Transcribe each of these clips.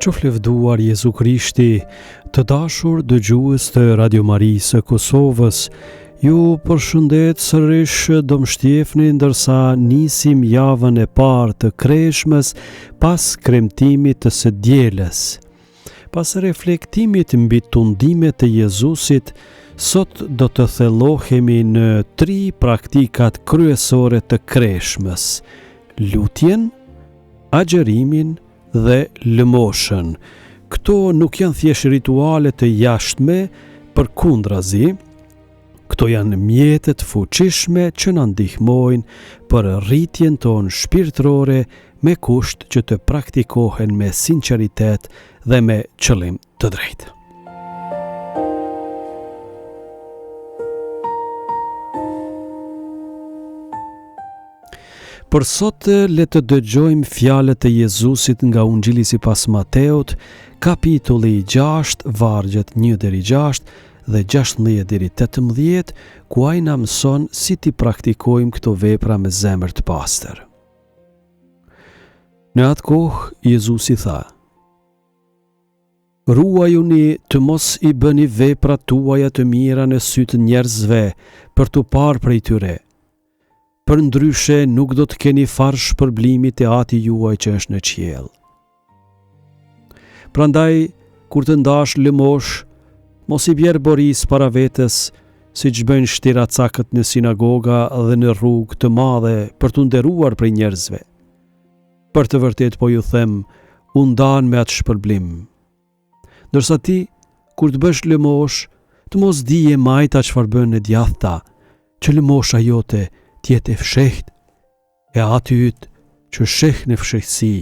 Qoftë lëvduar Jezu Krishti, të dashur dëgjues të Radio Marisë së Kosovës, ju përshëndet sërish domshtjefni ndërsa nisim javën e parë të Kreshmës pas kremtimit të së dielës. Pas reflektimit mbi tundimet e Jezusit, sot do të thellohemi në 3 praktikat kryesore të Kreshmës: lutjen, agjërimin dhe lëmoshën. Këto nuk janë thjesht rituale të jashtme, përkundrazi, këto janë mjetet fuqishme që na ndihmojnë për rritjen tonë shpirtërore, me kusht që të praktikohen me sinqeritet dhe me qëllim të drejtë. Për sot le të dëgjojmë fjalët e Jezusit nga Ungjili sipas Mateut, kapitulli 6, vargjet 1-6 dhe 16-18, ku ai na mëson si t'i praktikojmë këto vepra me zemër të pastër. Në atë kohë Jezusi tha: "Ruajuni të mos i bëni veprat tuaja të mira në sy të njerëzve për t'u parë prej tyre. Për ndryshe nuk do të keni far shpërblimit e Ati juaj që është në qiell. Prandaj, kur të ndash lëmosh, mos i bjerë boris para vetes, siç bëjnë shtiracakët në sinagoga dhe në rrugë të madhe për t'u nderuar prej njerëzve. Për të vërtet po ju them, u ndan me atë shpërblim. Ndërsa ti, kur të bësh lëmosh, të mos dije majta çfarë bën e djathta, që lëmosha jote tjetë e fshehtë, e Ati yt që sheh në fshehtësi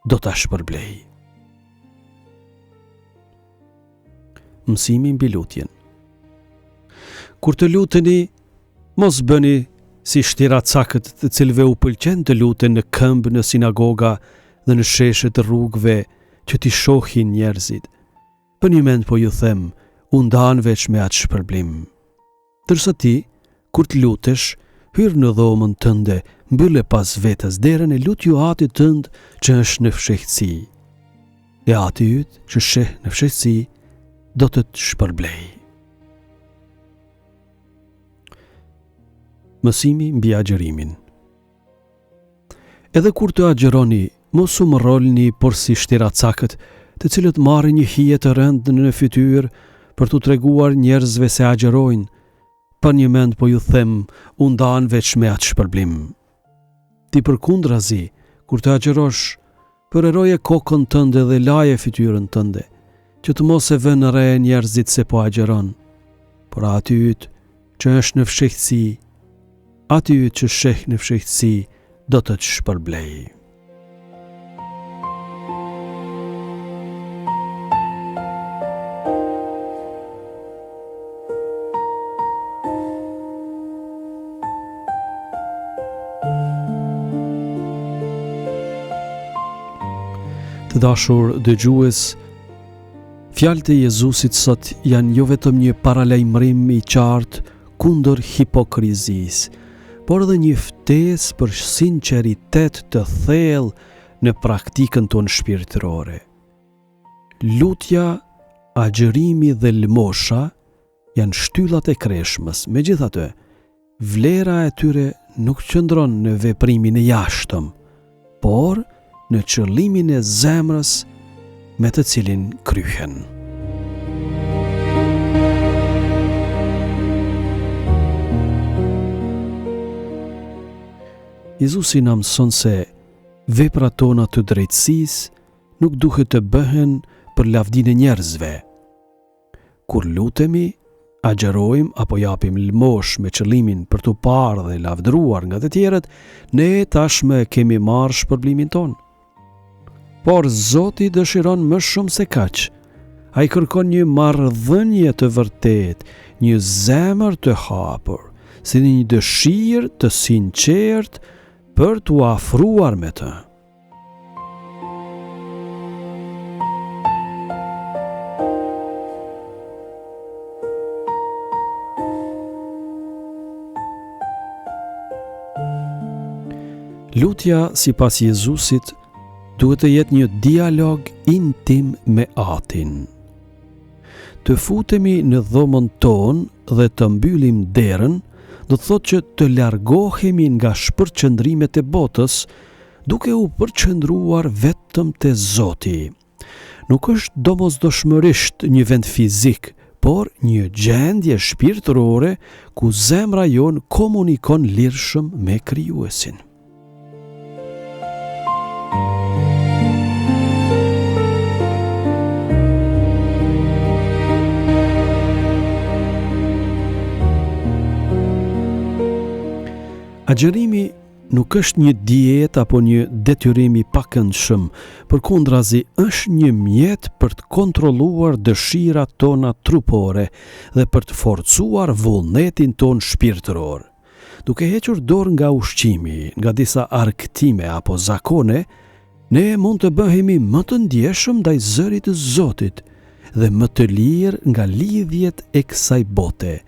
do ta shpërblej." Mësimi mbi lutjen. Kur të luteni, mos bëni si shtiracakët, të cilëve u pëlqen të luten në këmbë në sinagoga dhe në sheshe të rrugëve që t'i shohin njerëzit. Për një mend po ju them, u ndan veç me atë shpërblim. Ndërsa ti, kur të lutesh, hyrë në dhomën tënde, mbylle pas vetes derën e lutju Atit tënd që është në fshehtësi. E Ati yt që sheh në fshehtësi do të të shpërblej. Mësimi mbi agjërimin. Edhe kur të agjëroni, mos u mërrolni por si shtiracakët, të cilët marrin një hije të rëndë në fytyrë për t'u treguar njerëzve se agjërojnë. Për një mend po ju them, u ndan veç me atë shpërblim. Ti përkundrazi, kur të agjërosh, përëroje kokën tënde dhe laje fytyrën tënde, që të mos e vënë re njerëzit se po agjëron. Por Ati yt që është në fshehtësi, Ati yt që sheh në fshehtësi, do të të shpërblej. Të dashur dëgjues, fjalët e Jezusit sot janë jo vetëm një paralajmërim i qartë kundër hipokrizisë, por edhe një ftesë për sinqeritet të thellë në praktikën tonë shpirtërore. Lutja, agjërimi dhe lëmosha janë shtyllat e Kreshmës. Megjithatë, vlera e tyre nuk qëndron në veprimin e jashtëm, por në qëllimin e zemrës me të cilin kryhen. Jezusi na mëson se veprat tona të drejtësisë nuk duhet të bëhen për lavdinë e njerëzve. Kur lutemi, agjërojmë apo japim lëmosh me qëllimin për t'u parë dhe lavdëruar nga të tjerët, ne tashmë kemi marrë shpërblimin tonë. Por Zoti dëshiron më shumë se kaq. Ai kërkon një marrëdhënie të vërtetë, një zemër të hapur, si një dëshirë të sinqertë për t'u afruar me të. Lutja sipas Jezusit duhet të jetë një dialog intim me Atin. Të futemi në dhomën tonë dhe të mbyllim derën, do të thotë që të largohemi nga shpërqendrimet e botës, duke u përqendruar vetëm te Zoti. Nuk është domosdoshmërisht një vend fizik, por një gjendje shpirtërore ku zemra jon komunikon lirshëm me Krijuesin. Agjerimi nuk është një dietë apo një detyrim i pakëndshëm, përkundrazi është një mjet për të kontrolluar dëshirat tona trupore dhe për të forcuar vullnetin ton shpirtëror. Duke hequr dorë nga ushqimi, nga disa argëtime apo zakone, ne mund të bëhemi më të ndjeshëm ndaj zërit të Zotit dhe më të lirë nga lidhjet e kësaj bote.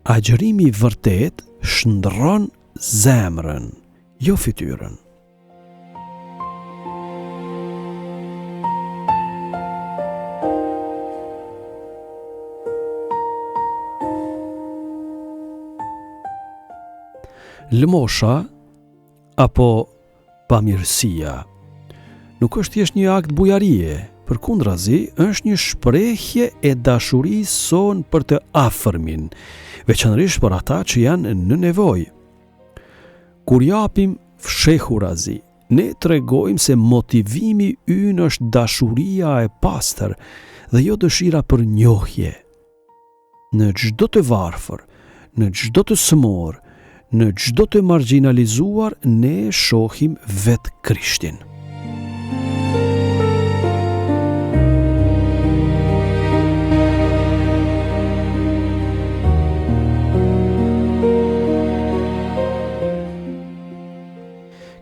Agjerimi vërtet shndërron zemrën, jo fytyrën. Lëmosha apo pamirësia nuk është thjesht një akt bujarie, përkundrazi është një shprehje e dashurisë son për të afërmin, veçanërisht për ata që janë në nevojë. Kur japim fshehurazi, ne tregojmë se motivimi ynë është dashuria e pastër dhe jo dëshira për njohje. Në çdo të varfër, në çdo të smor, në çdo të marginalizuar, ne shohim vetë Krishtin.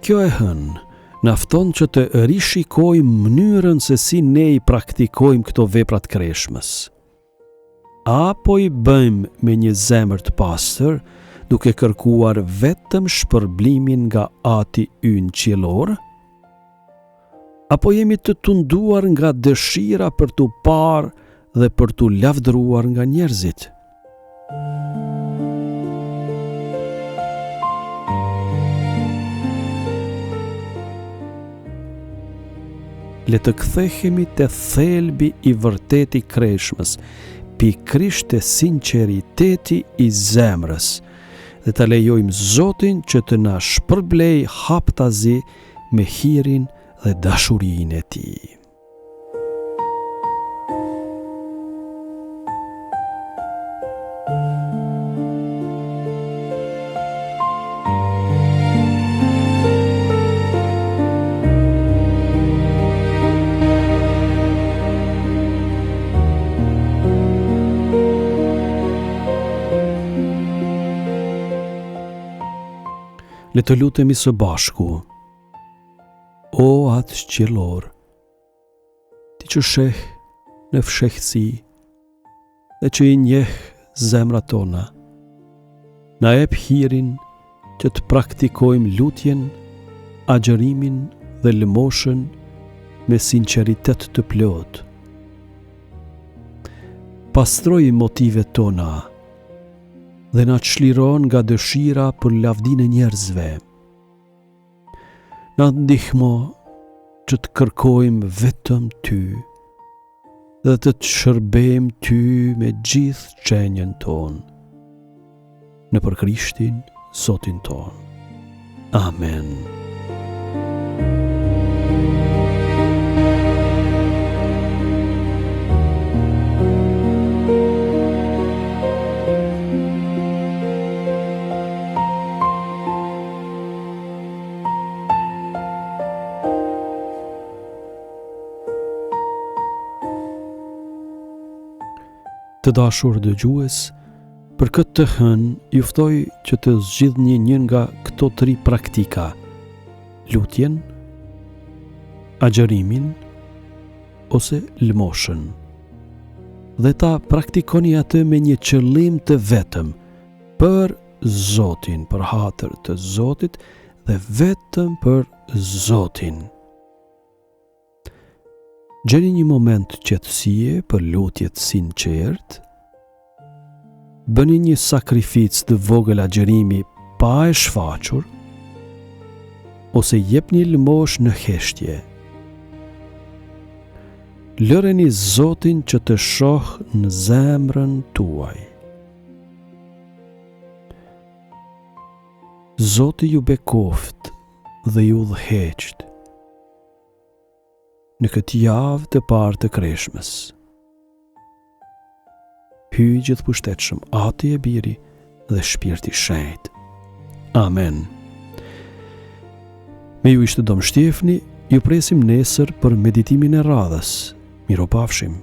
Kjo e hënë, nafton që të rishikojmë mënyrën se si ne i praktikojmë këto veprat kreshmës. Apo i bëjmë me një zemër të pastër, duke kërkuar vetëm shpërblimin nga Ati ynë qiellor? Apo jemi të tunduar nga dëshira për t'u parë dhe për t'u lavdëruar nga njerëzit? Le të kthehemi te thelbi i vërtet i kreshmës, pikërisht te sinqeriteti i zemrës, dhe ta lejojmë Zotin që të na shpërblej haptazi me hirin dhe dashurinë e Tij. Le të lutemi së bashku. O Atë qiellor, Ti që sheh në fshehtësi dhe që i njeh zemrat tona, na jep hirin që të praktikojmë lutjen, agjërimin dhe lëmoshën me sinqeritet të plot. Pastroj motivet tona dhe na çliron nga dëshira për lavdinë e njerëzve. Na ndihmo që të kërkojmë vetëm Ty dhe të të shërbejmë Ty me gjithë qenjen tonë. Nëpër Krishtin, Zotin ton. Amen. Të dashur dëgjues, për këtë të hënë, ju ftoj që të zgjidhni një nga këto 3 praktika: lutjen, agjërimin ose lëmoshën. Dhe ta praktikoni atë me një qëllim të vetëm, për Zotin, për hatër të Zotit dhe vetëm për Zotin. Gjeni një moment qetësie për lutjet sinqert, bëni një sakrificë të vogël agjerimi pa e shfaqur, ose jepni lëmosh në heshtje. Lëreni Zotin që të shohë në zemrën tuaj. Zoti ju bekoft dhe ju udhëheqt në këtë javë të parë të Kreshmes. Hyj gjithëpushtetshëm Ati e Biri dhe Shpirti Shenjtë. Amen. Me ju ishte Dom Shtjefni, ju presim nesër për meditimin e radhës. Miropafshim.